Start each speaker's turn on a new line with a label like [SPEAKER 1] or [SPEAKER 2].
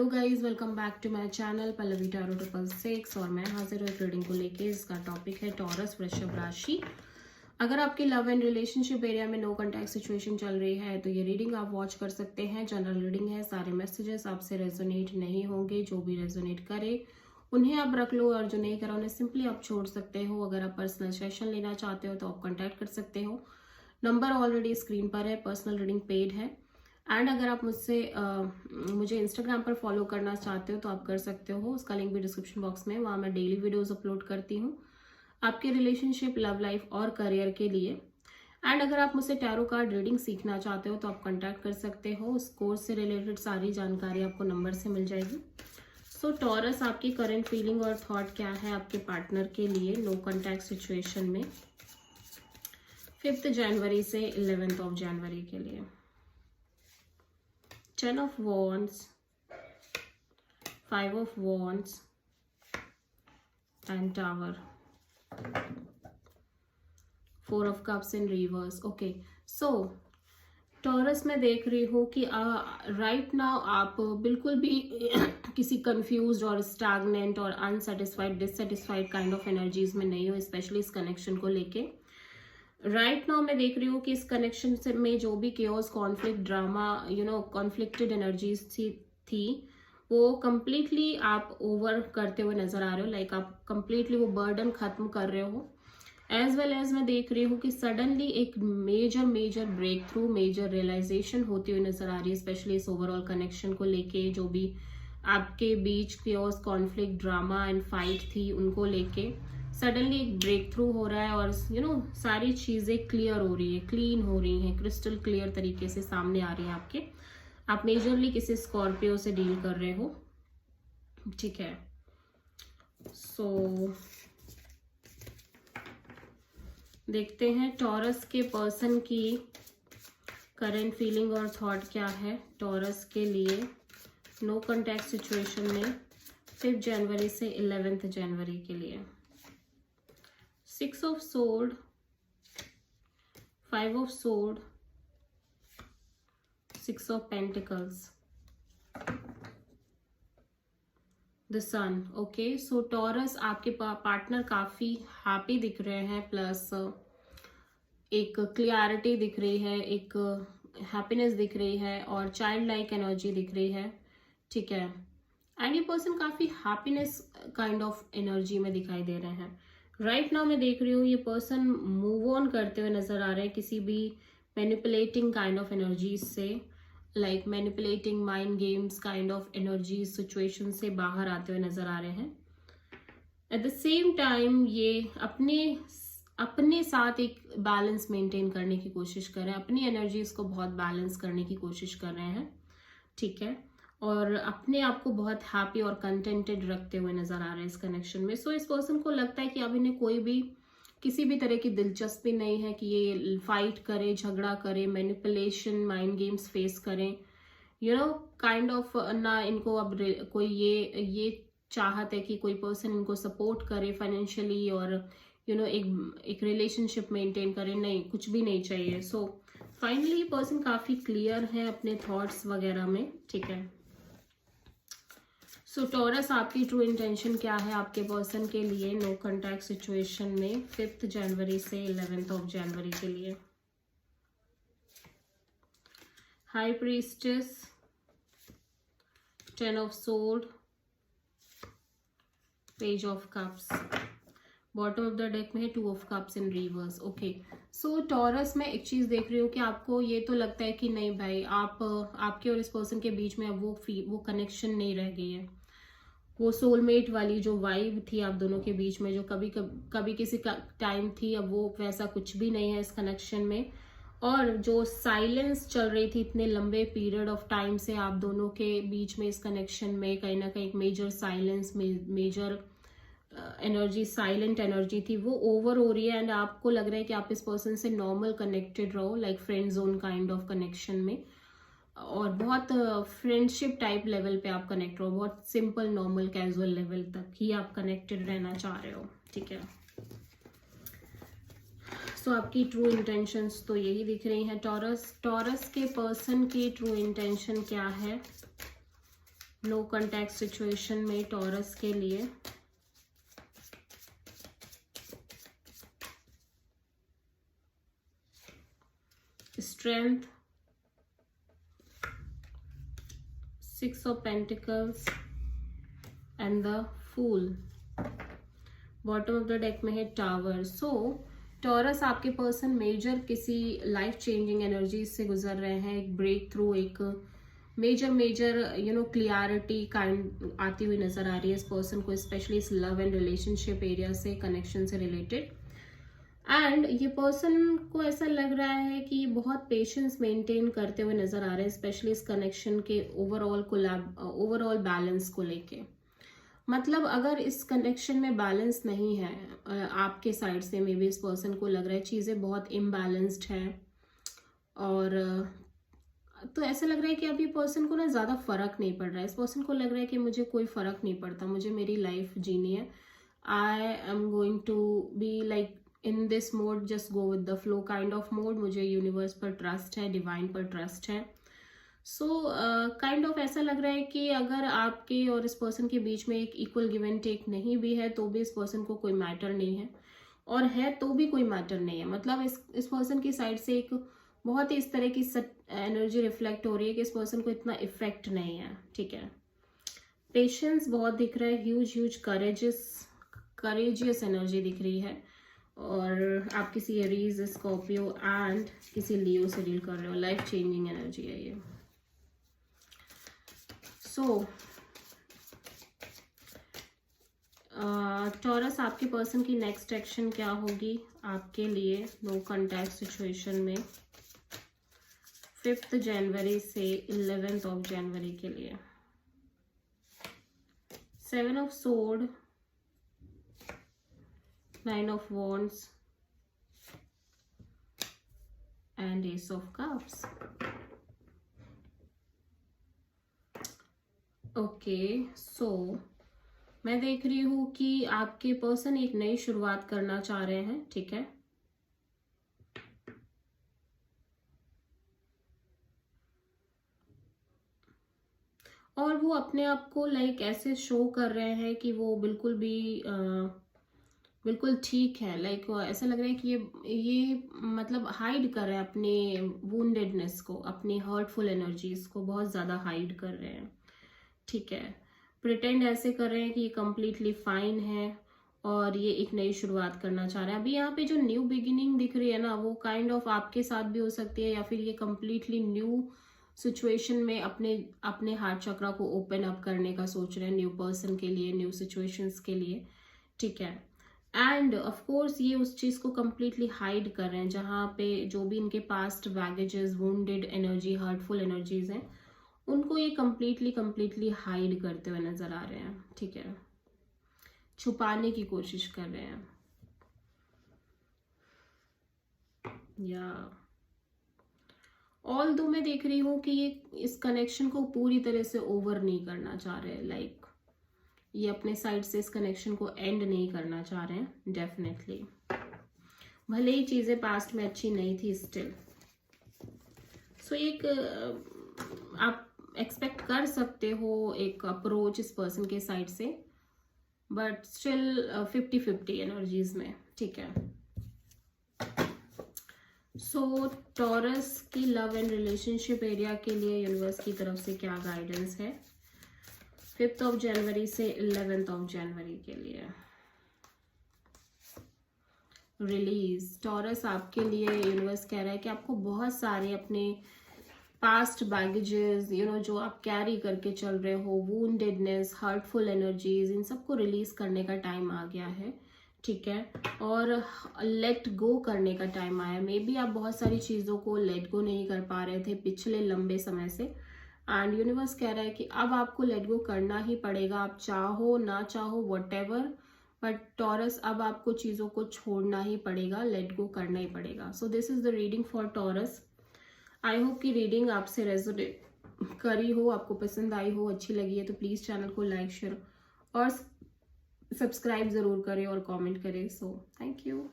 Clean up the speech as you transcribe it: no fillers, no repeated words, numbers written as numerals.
[SPEAKER 1] Hello guys, welcome back to my channel Pallavi tarot 666 और मैं हाजिर हूँ रीडिंग को लेके। इसका टॉपिक है टॉरस वृषभ राशि। अगर आपकी लव एंड रिलेशनशिप एरिया में नो कॉन्टैक्ट सिचुएशन चल रही है तो ये रीडिंग आप वॉच कर सकते हैं। जनरल रीडिंग है, सारे मैसेजेस आपसे रेजोनेट नहीं होंगे। जो भी रेजोनेट करे उन्हें आप रख लो और जो नहीं करा उन्हें सिंपली आप छोड़ सकते हो। अगर आप पर्सनल सेशन लेना चाहते हो तो आप कॉन्टैक्ट कर सकते हो। नंबर ऑलरेडी स्क्रीन पर है। पर्सनल रीडिंग पेड है। एंड अगर आप मुझे इंस्टाग्राम पर फॉलो करना चाहते हो तो आप कर सकते हो। उसका लिंक भी डिस्क्रिप्शन बॉक्स में, वहाँ मैं डेली वीडियोस अपलोड करती हूँ आपके रिलेशनशिप, लव लाइफ और करियर के लिए। एंड अगर आप मुझसे टैरो कार्ड रीडिंग सीखना चाहते हो तो आप कांटेक्ट कर सकते हो। उस कोर्स से रिलेटेड सारी जानकारी आपको नंबर से मिल जाएगी। सो टॉरस, आपकी करंट फीलिंग और थॉट क्या है आपके पार्टनर के लिए नो कॉन्टैक्ट सिचुएशन में 5 जनवरी से 11 जनवरी के लिए। 10 of Wands, 5 of Wands and Tower, 4 of Cups in reverse. Okay, so taurus में देख रही हूँ कि राइट नाउ आप बिल्कुल भी किसी कंफ्यूज्ड और स्टैग्नेंट और unsatisfied, dissatisfied kind of energies में नहीं हो, स्पेशली इस कनेक्शन को लेके। राइट नाउ मैं देख रही हूँ कि इस कनेक्शन से में जो भी chaos, conflict, drama, conflicted energies थी वो कम्प्लीटली आप ओवर करते हुए नजर आ रहे हो। लाइक आप कम्प्लीटली वो बर्डन खत्म कर रहे हो। एज वेल एज मैं देख रही हूँ कि सडनली एक major breakthrough, major realisation होती हुई नजर आ रही है, स्पेशली इस ओवरऑल कनेक्शन को लेके। जो भी आपके बीच chaos, conflict, drama and fight थी उनको लेके सडनली एक ब्रेक थ्रू हो रहा है और सारी चीजें क्लियर हो रही है, क्लीन हो रही हैं, क्रिस्टल क्लियर तरीके से सामने आ रही हैं आपके। आप मेजरली किसी स्कॉर्पियो से डील कर रहे हो, ठीक है। सो देखते हैं टॉरस के पर्सन की करंट फीलिंग और थॉट क्या है टॉरस के लिए नो कॉन्टैक्ट सिचुएशन में 5 जनवरी से 11 जनवरी के लिए। 6 of Sword, 5 of Sword, 6 of Pentacles, The Sun. Okay, so Taurus आपके पार्टनर काफी हैप्पी दिख रहे हैं, प्लस एक क्लियरिटी दिख रही है, एक हैप्पीनेस दिख रही है और चाइल्ड लाइक एनर्जी दिख रही है, ठीक है। एंड ये पर्सन काफी हैप्पीनेस काइंड ऑफ एनर्जी में दिखाई दे रहे हैं। राइट नाउ मैं देख रही हूँ ये पर्सन मूव ऑन करते हुए नजर आ रहे हैं किसी भी मैनिपुलेटिंग काइंड ऑफ एनर्जीज से, like manipulating mind games kind of energies situation से बाहर आते हुए नजर आ रहे हैं। एट द सेम टाइम ये अपने साथ एक बैलेंस मेंटेन करने की कोशिश कर रहे हैं, अपनी एनर्जीज को बहुत बैलेंस करने की कोशिश कर रहे हैं, ठीक है। और अपने आप को बहुत हैप्पी और कंटेंटेड रखते हुए नजर आ रहे हैं इस कनेक्शन में। सो इस पर्सन को लगता है कि अब इन्हें कोई भी किसी भी तरह की दिलचस्पी नहीं है कि ये फाइट करे, झगड़ा करे, मैनिपुलेशन, माइंड गेम्स फेस करें, काइंड ऑफ ना इनको अब कोई ये चाहत है कि कोई पर्सन इनको सपोर्ट करे फाइनेंशियली और एक रिलेशनशिप मेंटेन करे, नहीं, कुछ भी नहीं चाहिए। सो फाइनली पर्सन काफी क्लियर है अपने थॉट्स वगैरह में, ठीक है। सो टॉरस, आपकी ट्रू इंटेंशन क्या है आपके पर्सन के लिए नो कॉन्टैक्ट सिचुएशन में 5 जनवरी से 11 जनवरी के लिए। High priestess, 10 of Sword, page of cups, bottom of the deck में है 2 of Cups in reverse. Okay, so taurus में एक चीज देख रही हूँ कि आपको ये तो लगता है कि नहीं भाई, आपके और इस पर्सन के बीच में अब वो कनेक्शन नहीं रह गई है, वो सोलमेट वाली जो वाइब थी आप दोनों के बीच में, जो कभी किसी का टाइम थी, अब वो वैसा कुछ भी नहीं है इस कनेक्शन में। और जो साइलेंस चल रही थी इतने लंबे पीरियड ऑफ टाइम से आप दोनों के बीच में इस कनेक्शन में, कहीं ना कहीं एक major silence, major energy, silent energy थी, वो ओवर हो रही है। एंड आपको लग रहा है कि आप इस पर्सन से नॉर्मल कनेक्टेड रहो, like friend zone kind of connection में, और बहुत फ्रेंडशिप टाइप लेवल पे आप कनेक्ट रहो, बहुत सिंपल, नॉर्मल, कैजुअल लेवल तक ही आप कनेक्टेड रहना चाह रहे हो, ठीक है। सो आपकी ट्रू इंटेंशंस तो यही दिख रही हैं। टॉरस के पर्सन की ट्रू इंटेंशन क्या है नो कॉन्टैक्ट सिचुएशन में टॉरस के लिए। Strength, 6 of pentacles and the fool. Bottom of the deck में है टावर। सो टॉरस आपके पर्सन मेजर किसी लाइफ चेंजिंग एनर्जी से गुजर रहे हैं। एक ब्रेक थ्रू, एक मेजर क्लियरिटी काइंड आती हुई नजर आ रही है इस पर्सन को, स्पेशली इस लव एंड रिलेशनशिप एरिया से, कनेक्शन से रिलेटेड। एंड ये पर्सन को ऐसा लग रहा है कि बहुत पेशेंस मेंटेन करते हुए नजर आ रहे हैं, स्पेशली इस कनेक्शन के ओवरऑल बैलेंस को लेके। मतलब अगर इस कनेक्शन में बैलेंस नहीं है आपके साइड से, मे बी इस पर्सन को लग रहा है चीज़ें बहुत इम्बैलेंस्ड हैं, और तो ऐसा लग रहा है कि अभी पर्सन को ना ज़्यादा फर्क नहीं पड़ रहा है। इस पर्सन को लग रहा है कि मुझे कोई फर्क नहीं पड़ता, मुझे मेरी लाइफ जीनी है। I am going to be like in this mode, just go with the flow kind of mode. मुझे यूनिवर्स पर ट्रस्ट है, डिवाइन पर ट्रस्ट है। सो काइंड ऑफ ऐसा लग रहा है कि अगर आपके और इस पर्सन के बीच में एक इक्वल गिव एंड टेक नहीं भी है तो भी इस पर्सन को कोई मैटर नहीं है, और है तो भी कोई मैटर नहीं है। मतलब इस पर्सन की साइड से एक बहुत ही इस तरह की एनर्जी रिफ्लेक्ट हो रही है कि इस पर्सन को इतना इफेक्ट नहीं है। ठीक है, पेशेंस बहुत दिख रहा है, ह्यूज करेजियस एनर्जी दिख रही है। और आप किसी एरीज, स्कॉर्पियो एंड किसी लियो से डील कर रहे हो। लाइफ चेंजिंग एनर्जी है ये। सो टॉरस, आपके पर्सन की नेक्स्ट एक्शन क्या होगी आपके लिए नो कॉन्टैक्ट सिचुएशन में 5 जनवरी से 11 जनवरी के लिए? 7 of sword, 9 of wands and ace of cups. Okay, so मैं देख रही हूँ कि आपके पर्सन एक नई शुरुआत करना चाह रहे हैं। ठीक है, और वो अपने आप को लाइक ऐसे शो कर रहे हैं कि वो बिल्कुल ठीक है। लाइक ऐसा लग रहा है कि ये मतलब हाइड कर रहे हैं अपने वुंडेडनेस को, अपनी हर्टफुल एनर्जीज को बहुत ज़्यादा हाइड कर रहे हैं। ठीक है, प्रिटेंड ऐसे कर रहे हैं कि ये कम्प्लीटली फाइन है और ये एक नई शुरुआत करना चाह रहे हैं। अभी यहाँ पे जो न्यू बिगिनिंग दिख रही है ना, वो काइंड ऑफ आपके साथ भी हो सकती है, या फिर ये कम्प्लीटली न्यू सिचुएशन में अपने हार्ट चक्रा को ओपन अप करने का सोच रहे हैं, न्यू पर्सन के लिए, न्यू सिचुएशंस के लिए। ठीक है, एंड ऑफ कोर्स ये उस चीज को कम्प्लीटली हाइड कर रहे हैं जहाँ पे जो भी इनके past baggages, wounded energy, hurtful energies हैं, उनको ये कम्प्लीटली हाइड करते हुए नजर आ रहे हैं। ठीक है, छुपाने की कोशिश कर रहे हैं। या ऑल दो मैं देख रही हूँ कि ये इस कनेक्शन को पूरी तरह से ओवर नहीं करना चाह रहे, लाइक ये अपने साइड से इस कनेक्शन को एंड नहीं करना चाह रहे हैं। डेफिनेटली, भले ही चीजें पास्ट में अच्छी नहीं थी, स्टिल सो एक आप एक्सपेक्ट कर सकते हो एक अप्रोच इस पर्सन के साइड से, बट स्टिल 50-50 एनर्जीज में। ठीक है, सो टॉरस की लव एंड रिलेशनशिप एरिया के लिए यूनिवर्स की तरफ से क्या गाइडेंस है 5 जनवरी से 11 जनवरी के लिए? रिलीज। टॉरस, आपके लिए यूनिवर्स कह रहा है कि आपको बहुत सारे अपने पास्ट बैगेजेस, जो आप कैरी करके चल रहे हो, वुंडेडनेस, हर्टफुल एनर्जीज, इन सबको रिलीज करने का टाइम आ गया है। ठीक है, और लेट गो करने का टाइम आया। मे बी आप बहुत सारी चीज़ों को लेट गो नहीं कर पा रहे थे पिछले लंबे समय से, एंड यूनिवर्स कह रहा है कि अब आपको लेट गो करना ही पड़ेगा, आप चाहो ना चाहो, व्हाटएवर, बट टॉरस अब आपको चीज़ों को छोड़ना ही पड़ेगा, लेट गो करना ही पड़ेगा। So this is the reading for taurus. I hope कि रीडिंग आपसे रेजोनेट करी हो, आपको पसंद आई हो, अच्छी लगी है तो प्लीज़ चैनल को लाइक, शेयर और सब्सक्राइब ज़रूर करें और कमेंट करें। So thank you.